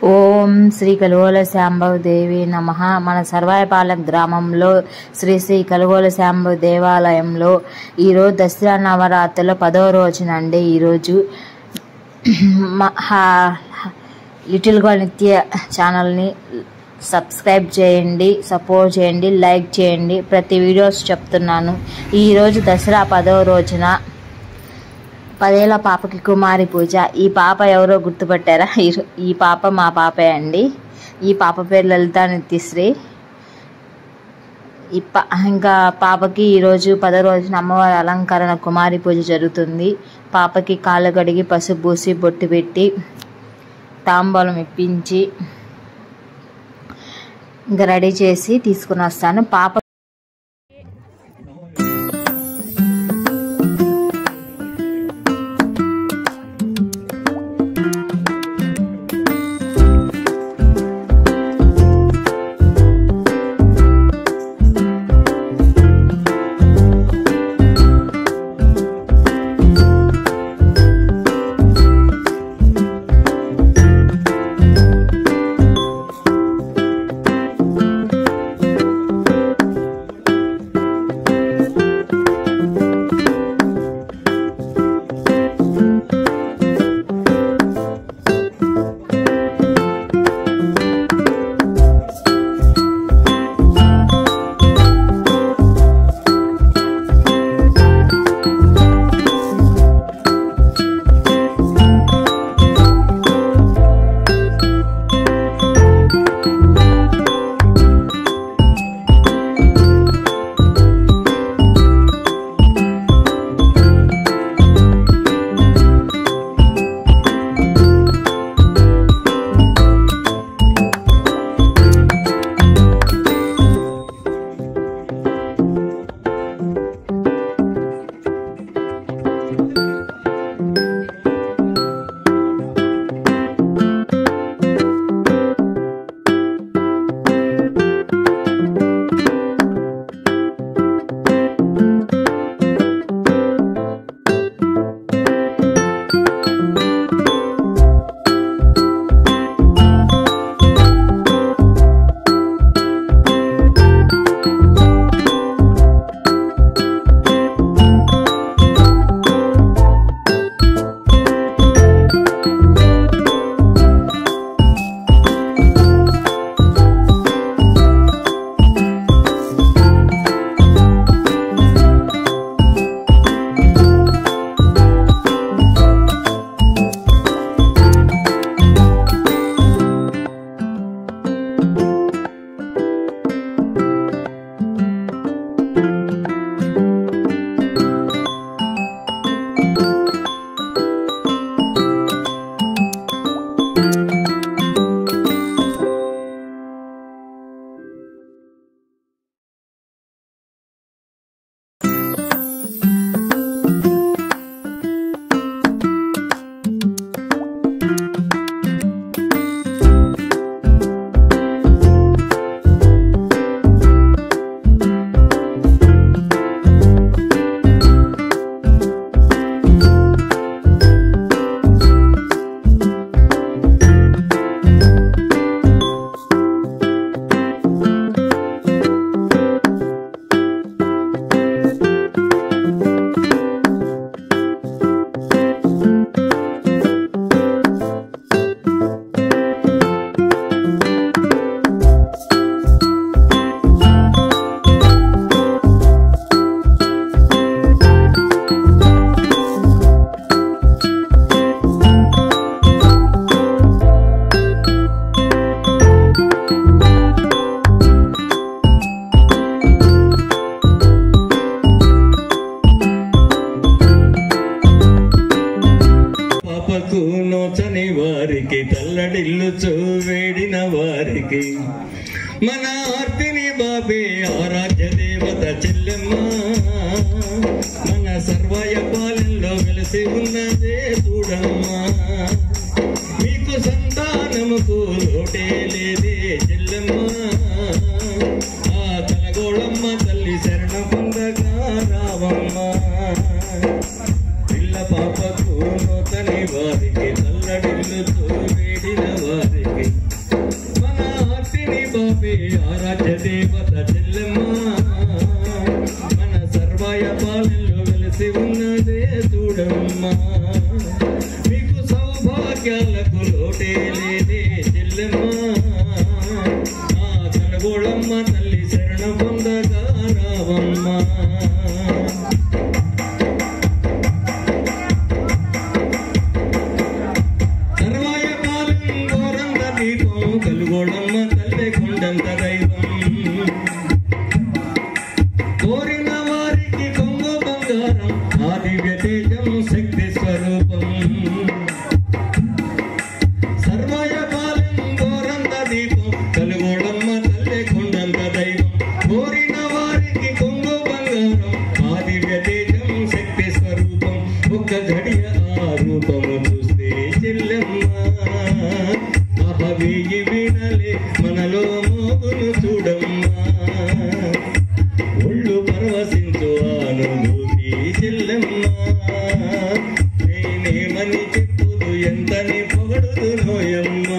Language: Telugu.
ఓం శ్రీ కలుగోల శాంభవదేవి నమః. మన సర్వాయపాలెం గ్రామంలో శ్రీ కలుగోల శాంభవ దేవాలయంలో ఈరోజు దసరా నవరాత్రుల 10వ రోజునండి. ఈరోజు లిటిల్ గర్ల్ నిత్య ఛానల్ని సబ్స్క్రైబ్ చేయండి, సపోర్ట్ చేయండి, లైక్ చేయండి. ప్రతి వీడియోస్ చెప్తున్నాను. ఈరోజు దసరా 10వ రోజున 10 ఏళ్ల పాపకి కుమారి పూజ. ఈ పాప ఎవరో గుర్తుపట్టారా? ఈ పాప మా పాపే అండి. ఈ పాప పేరు లలితా నిత్యశ్రీ. ఇంకా పాపకి ఈరోజు 10వ రోజున అమ్మవారి అలంకరణ కుమారి పూజ జరుగుతుంది. పాపకి కాళ్ళు కడిగి పసుపు పూసి బొట్టు పెట్టి తాంబూలం ఇప్పించి ఇంకా రెడీ చేసి తీసుకుని వస్తాను. పాప నోచని వారికి తల్లడిల్లుచు వేడిన వారికి మన ఆర్తిని బాబే ఆరాధ్య దేవత చెల్లెమ్మ మన సర్వాయపాలెంలో వెలిసి ఉన్నదే చూడమ్మా. మీకు సంతానముకు లోటే లేదే చెల్లెమ్మ. ఆ తలగోళమ్మ తల్లి శరణ పొందగా రావమ్మ. పిల్ల పాపకు నోతని వారికి తల్లడిల్లుతూ వేడిన వారికి లోటే లేదే చెల్లెమ్మ ఆ కనగోళమ్మ తల్లి శరణ పొందగా రావమ్మ సర్వాయ పాలెం గోరంత దీపం కలుగోళమ్మ తల్లి కొండంత దైవం కోరిన వారికి కొంగు బంగారం ఆ దివ్య తేజం శక్తి స్వరూపం సర్వాయ పాలెం గోరంత దీపం కలుగోళమ్మ తల్లి కొండంత దైవం కోరిన వారికి కొంగు బంగారం ఆ దివ్య తేజం శక్తి స్వరూపం ఒక్క ఘడియ ఆ రూపము చూస్తే చెల్లెమ్మ అహవేయి వినలే మనలో మోగును చూడమ్మా ఒళ్ళు పరవశించు అనుభూతి చెల్లెమ్మ నేనేమని చెప్పుదు ఎంతని పొగడుదు నోయమ్మ